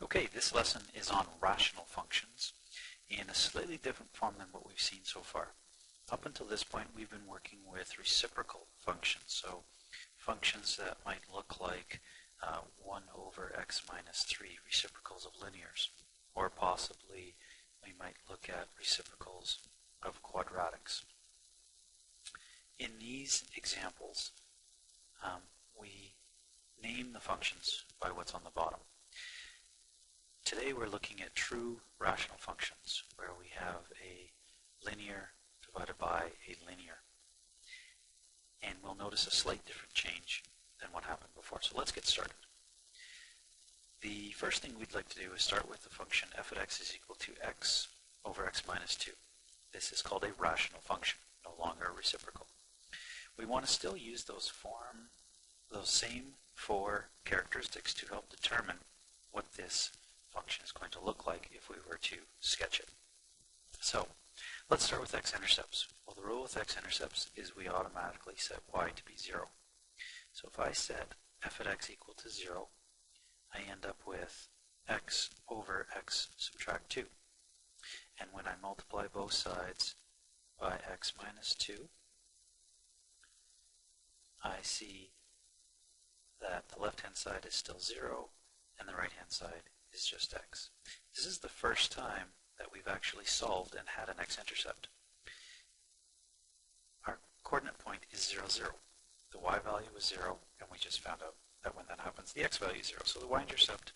Okay, this lesson is on rational functions in a slightly different form than what we've seen so far. Up until this point, we've been working with reciprocal functions, so functions that might look like 1 over x minus 3, reciprocals of linears, or possibly we might look at reciprocals of quadratics. In these examples, we name the functions by what's on the bottom. Today we're looking at true rational functions, where we have a linear divided by a linear. And we'll notice a slight different change than what happened before. So let's get started. The first thing we'd like to do is start with the function f of x is equal to x over x minus 2. This is called a rational function, no longer a reciprocal. We want to still use those same four characteristics to help determine what this function is going to look like if we were to sketch it. So let's start with x-intercepts. Well, the rule with x-intercepts is we automatically set y to be 0. So if I set f at x equal to 0, I end up with x over x subtract 2. And when I multiply both sides by x minus 2, I see that the left-hand side is still 0 and the right-hand side is just x. This is the first time that we've actually solved and had an x-intercept. Our coordinate point is 0, 0. The y value was 0, and we just found out that when that happens, the x value is 0. So the y-intercept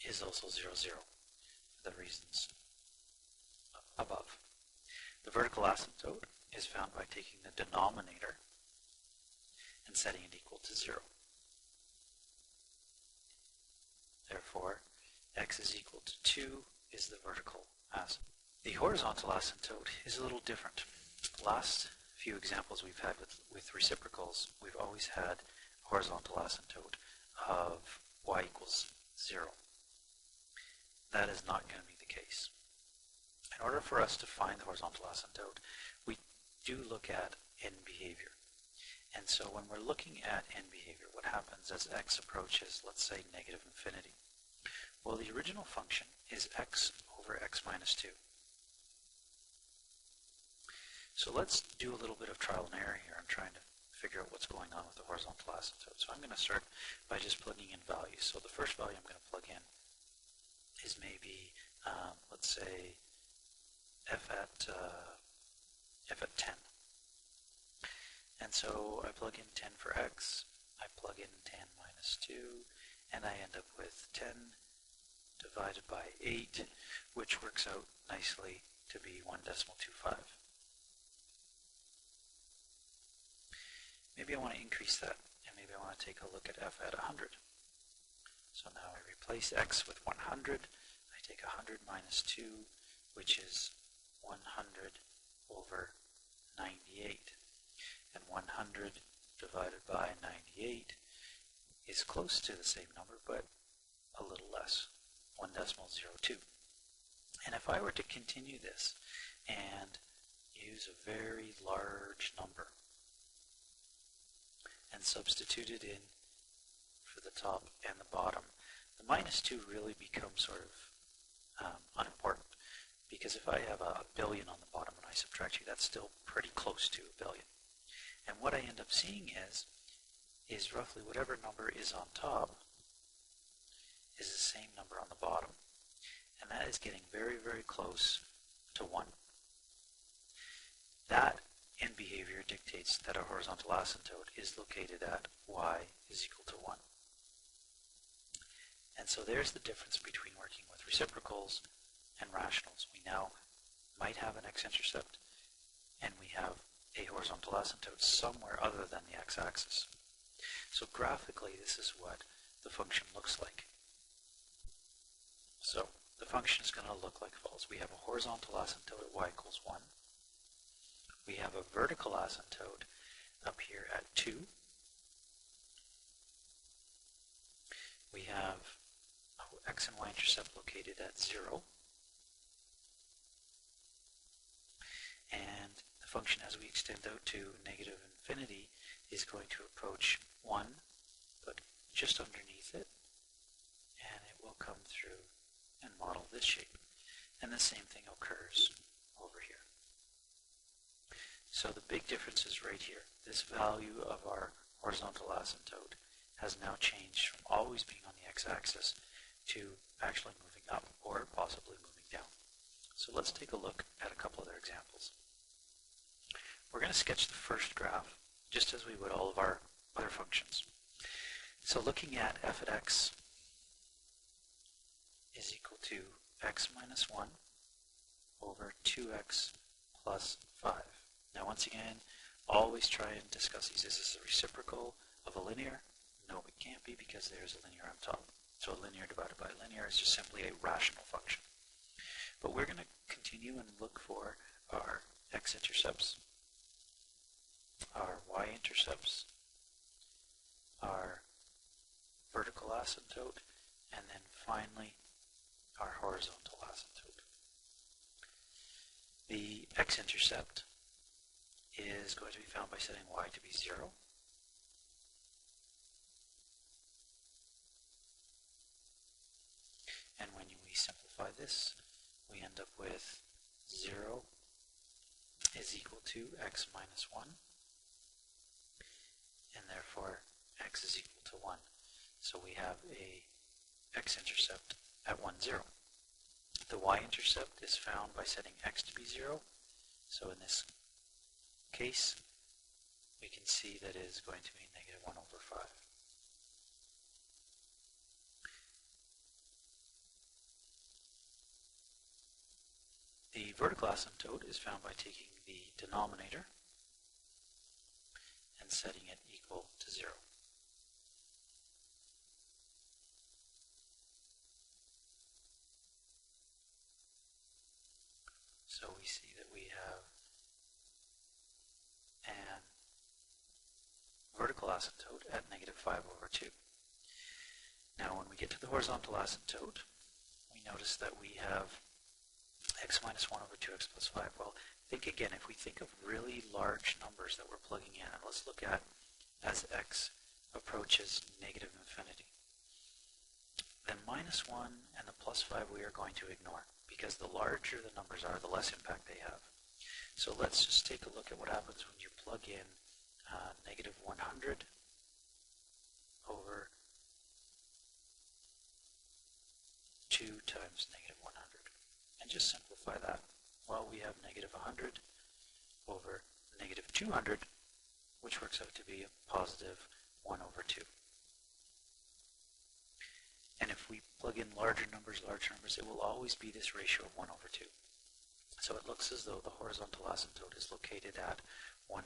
is also 0, 0, for the reasons above. The vertical asymptote is found by taking the denominator and setting it equal to 0. Therefore, x is equal to 2 is the vertical asymptote. The horizontal asymptote is a little different. The last few examples we've had with reciprocals, we've always had a horizontal asymptote of y equals 0. That is not going to be the case. In order for us to find the horizontal asymptote, we do look at end behavior. And so when we're looking at end behavior, what happens as x approaches, let's say, negative infinity? Well, the original function is x over x minus 2. So let's do a little bit of trial and error here. I'm trying to figure out what's going on with the horizontal asymptote. So I'm going to start by just plugging in values. So the first value I'm going to plug in is maybe, let's say, f at 10. And so I plug in 10 for x, I plug in 10 minus 2, and I end up with 10 divided by 8, which works out nicely to be 1.25. Maybe I want to increase that, and maybe I want to take a look at f at 100. So now I replace x with 100. I take 100 minus 2, which is 100 over 98. And 100 divided by 98 is close to the same number, but a little less, 1.02. And if I were to continue this and use a very large number and substitute it in for the top and the bottom, the minus 2 really becomes sort of unimportant, because if I have a billion on the bottom and I subtract 2, that's still pretty close to a billion. And what I end up seeing is roughly whatever number is on top is the same number on the bottom. And that is getting very, very close to 1. That end behavior dictates that a horizontal asymptote is located at y is equal to 1. And so there's the difference between working with reciprocals and rationals. We now might have an x-intercept, and we have a horizontal asymptote somewhere other than the x-axis. So graphically, this is what the function looks like. So the function is going to look like follows. We have a horizontal asymptote at y equals 1. We have a vertical asymptote up here at 2. We have x and y intercept located at 0. And the function, as we extend out to negative infinity, is going to approach 1, put just underneath it, and it will come through and model this shape. And the same thing occurs over here. So the big difference is right here. This value of our horizontal asymptote has now changed from always being on the x-axis to actually moving up or possibly moving down. So let's take a look at a couple other examples. We're going to sketch the first graph just as we would all of our other functions. So looking at f at x is equal to x minus 1 over 2x plus 5. Now once again, always try and discuss these. Is this a reciprocal of a linear? No, it can't be because there's a linear on top. So a linear divided by a linear is just simply a rational function. But we're going to continue and look for our x-intercepts, our y-intercepts, our vertical asymptote, and then finally our horizontal asymptote. The x-intercept is going to be found by setting y to be 0. And when we simplify this, we end up with 0 is equal to x minus 1, and therefore x is equal to 1. So we have a x-intercept at 1, 0. The y-intercept is found by setting x to be 0. So in this case, we can see that it is going to be negative 1 over 5. The vertical asymptote is found by taking the denominator and setting it equal to 0. So we see that we have an vertical asymptote at negative 5 over 2. Now when we get to the horizontal asymptote, we notice that we have x minus 1 over 2x plus 5. Well, think again, if we think of really large numbers that we're plugging in, and let's look at as x approaches negative infinity, then minus 1 and the plus 5 we are going to ignore, because the larger the numbers are, the less impact they have. So let's just take a look at what happens when you plug in negative 100 over 2 times negative 100. And just simplify that. Well, we have negative 100 over negative 200, which works out to be a positive 1 over 2. And if we plug in larger numbers, it will always be this ratio of 1 over 2. So it looks as though the horizontal asymptote is located at 1/2.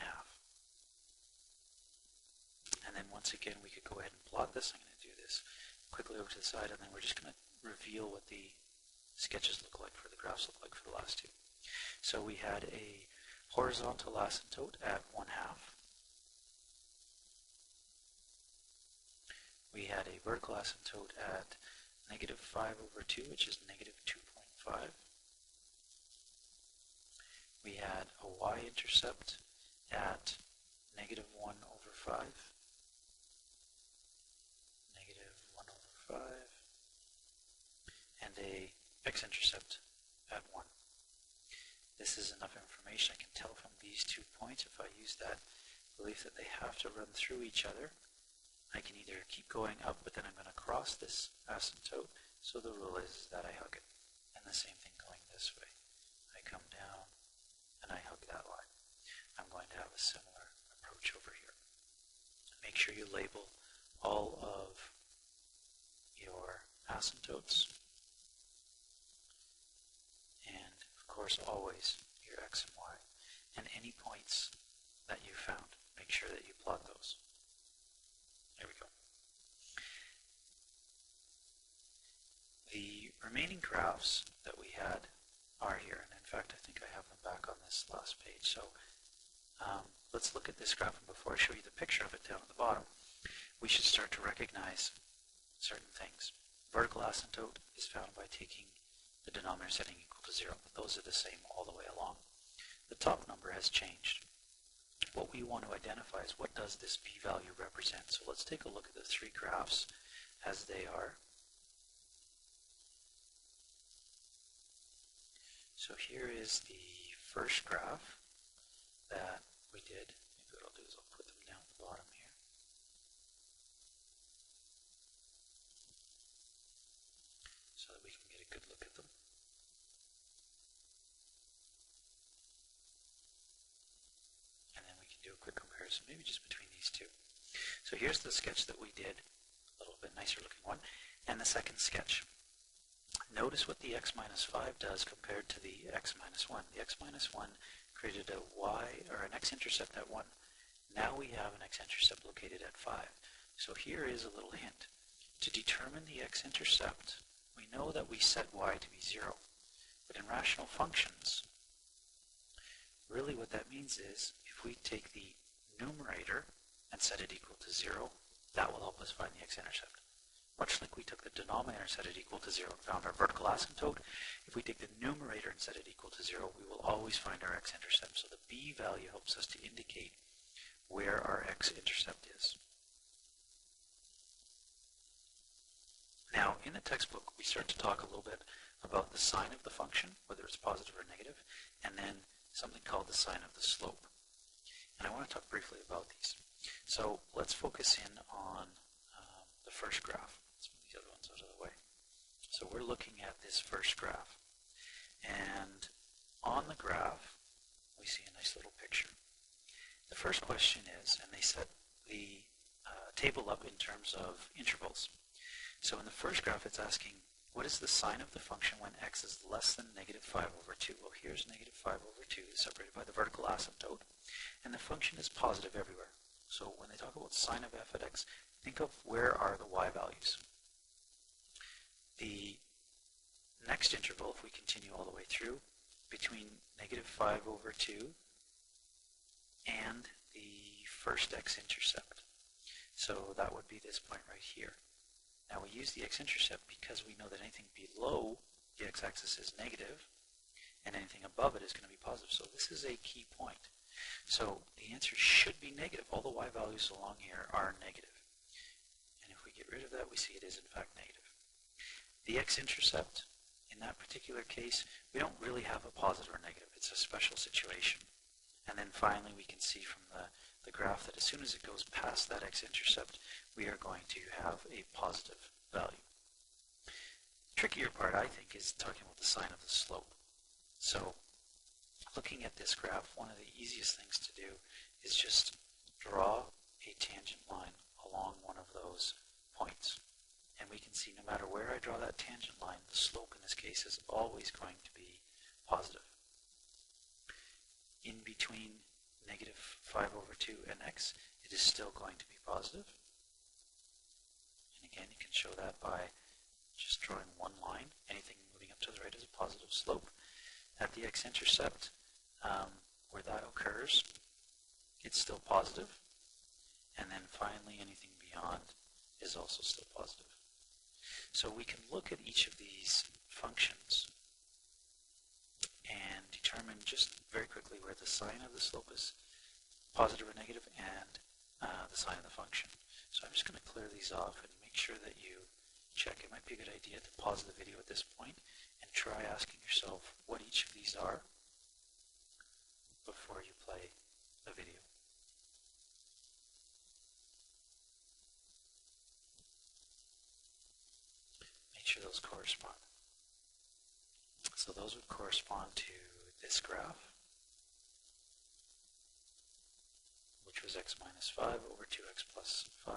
And then once again, we could go ahead and plot this. I'm going to do this quickly over to the side, and then we're just going to reveal what the sketches look like, for the graphs look like for the last two. So we had a horizontal asymptote at 1/2. We had a vertical asymptote at negative 5 over 2, which is negative 2.5. We had a y-intercept at negative 1 over 5, negative 1 over 5, and a x-intercept at 1. This is enough information. I can tell from these 2 points, if I use that belief that they have to run through each other, I can either keep going up, but then I'm going to cross this asymptote, so the rule is that I hug it. And the same thing going this way. I come down, and I hug that line. I'm going to have a similar approach over here. Make sure you label all of your asymptotes, and of course always your x and y, and any points that you found. Make sure that you plot those. There we go. The remaining graphs that we had are here, and in fact I think I have them back on this last page. So let's look at this graph, and before I show you the picture of it down at the bottom, we should start to recognize certain things. Vertical asymptote is found by taking the denominator setting equal to 0, but those are the same all the way along. The top number has changed. what we want to identify is what does this p-value represent. So let's take a look at the three graphs as they are. So here is the first graph that we did. Maybe what I'll do is I'll put them down at the bottom here. So that we can get a good look at them. And then we can do a quick comparison, maybe just between these two. So here's the sketch that we did, a little bit nicer looking one, and the second sketch. Notice what the x minus 5 does compared to the x minus 1. The x minus 1 created a y, or an x-intercept at 1. Now we have an x-intercept located at 5. So here is a little hint. To determine the x-intercept, we know that we set y to be 0. But in rational functions, really what that means is if we take the numerator and set it equal to 0, that will help us find the x-intercept. Much like we took the denominator and set it equal to 0 and found our vertical asymptote, if we take the numerator and set it equal to 0, we will always find our x-intercept. So the b value helps us to indicate where our x-intercept is. Now, in the textbook, we start to talk a little bit about the sign of the function, whether it's positive or negative, and then something called the sign of the slope. And I want to talk briefly about these. So let's focus in on the first graph. Let's move the other ones out of the way. So we're looking at this first graph. And on the graph, we see a nice little picture. The first question is, and they set the table up in terms of intervals. So in the first graph, it's asking, what is the sign of the function when x is less than negative 5 over 2? Well, here's negative 5 over 2 separated by the vertical asymptote, and the function is positive everywhere. So when they talk about sign of f at x, think of where are the y values. The next interval, if we continue all the way through, between negative 5 over 2 and the first x-intercept. So that would be this point right here. Now we use the x-intercept because we know that anything below the x-axis is negative and anything above it is going to be positive. So this is a key point. So the answer should be negative. All the y values along here are negative. And if we get rid of that, we see it is in fact negative. The x-intercept, in that particular case, we don't really have a positive or negative. It's a special situation. And then finally we can see from the graph that as soon as it goes past that x-intercept, we are going to have a positive value. The trickier part, I think, is talking about the sign of the slope. So looking at this graph, one of the easiest things to do is just draw a tangent line along one of those points. And we can see no matter where I draw that tangent line, the slope in this case is always going to be positive. In between negative 5 over 2 and x, it is still going to be positive. And again, you can show that by just drawing one line. Anything moving up to the right is a positive slope. At the x-intercept, where that occurs, it's still positive. And then finally, anything beyond is also still positive. So we can look at each of these functions and determine just very quickly where the sign of the slope is positive or negative and the sign of the function. So I'm just going to clear these off and make sure that you check. It might be a good idea to pause the video at this point and try asking yourself what each of these are before you play the video. Make sure those correspond. So those would correspond to this graph, which was x minus 5 over 2x plus 5.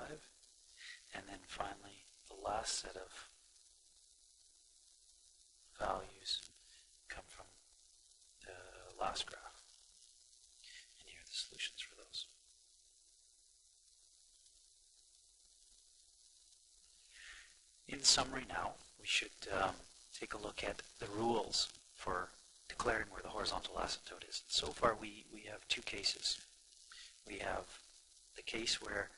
And then finally, the last set of values come from the last graph. And here are the solutions for those. In summary now, we should take a look at the rules for declaring where the horizontal asymptote is. So far we have two cases. We have the case where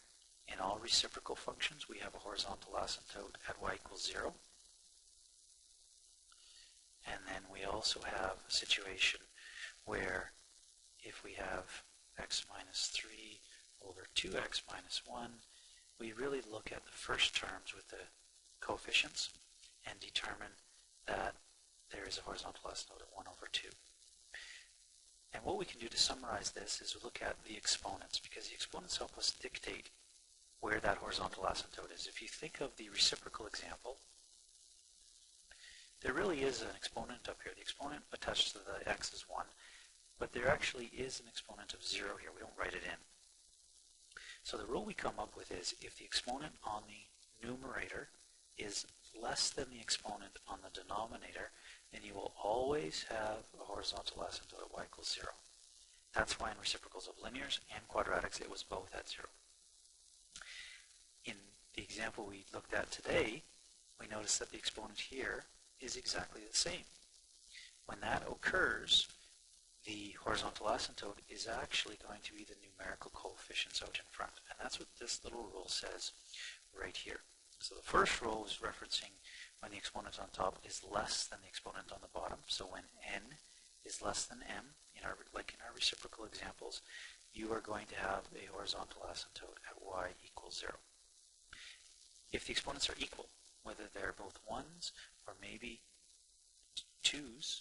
in all reciprocal functions we have a horizontal asymptote at y equals 0. And then we also have a situation where if we have x minus 3 over 2x minus 1, we really look at the first terms with the coefficients and determine that there is a horizontal asymptote of 1 over 2. And what we can do to summarize this is look at the exponents, because the exponents help us dictate where that horizontal asymptote is. If you think of the reciprocal example, there really is an exponent up here. The exponent attached to the x is 1, but there actually is an exponent of 0 here. We don't write it in. So the rule we come up with is if the exponent on the numerator is less than the exponent on the denominator, then you will always have a horizontal asymptote at y equals 0. That's why in reciprocals of linears and quadratics it was both at 0. In the example we looked at today, we notice that the exponent here is exactly the same. When that occurs, the horizontal asymptote is actually going to be the numerical coefficients out in front. And that's what this little rule says right here. So the first rule is referencing when the exponent on top is less than the exponent on the bottom. So when n is less than m, like in our reciprocal examples, you are going to have a horizontal asymptote at y equals 0. If the exponents are equal, whether they're both 1s or maybe 2s,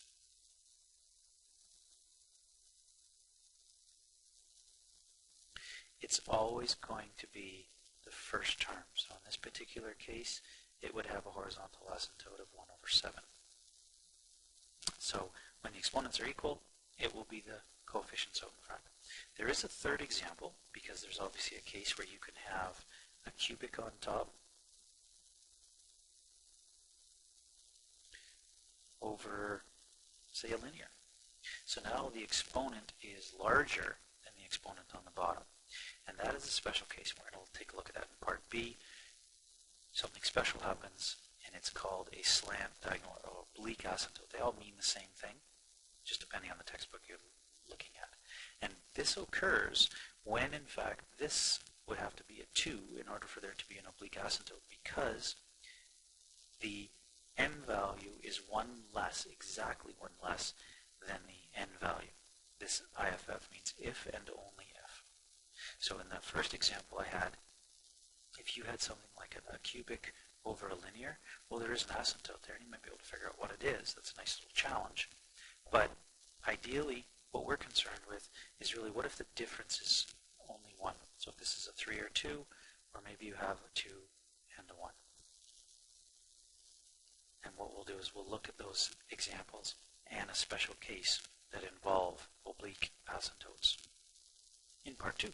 it's always going to be the first term. So in this particular case, it would have a horizontal asymptote of 1 over 7. So when the exponents are equal, it will be the coefficients out in front. There is a third example, because there's obviously a case where you can have a cubic on top over, say, a linear. So now the exponent is larger than the exponent on the bottom. And that is a special case. We're going to take a look at that in part B. Something special happens, and it's called a slant, diagonal, or oblique asymptote. They all mean the same thing, just depending on the textbook you're looking at. And this occurs when, in fact, this would have to be a 2 in order for there to be an oblique asymptote, because the n value is 1 less, exactly 1 less than the n value. This IFF means if and only if. So in the first example I had, if you had something like a cubic over a linear, well, there is an asymptote there, and you might be able to figure out what it is. That's a nice little challenge. But ideally, what we're concerned with is really, what if the difference is only 1? So if this is a 3 or 2, or maybe you have a 2 and a 1. And what we'll do is we'll look at those examples and a special case that involve oblique asymptotes in part 2.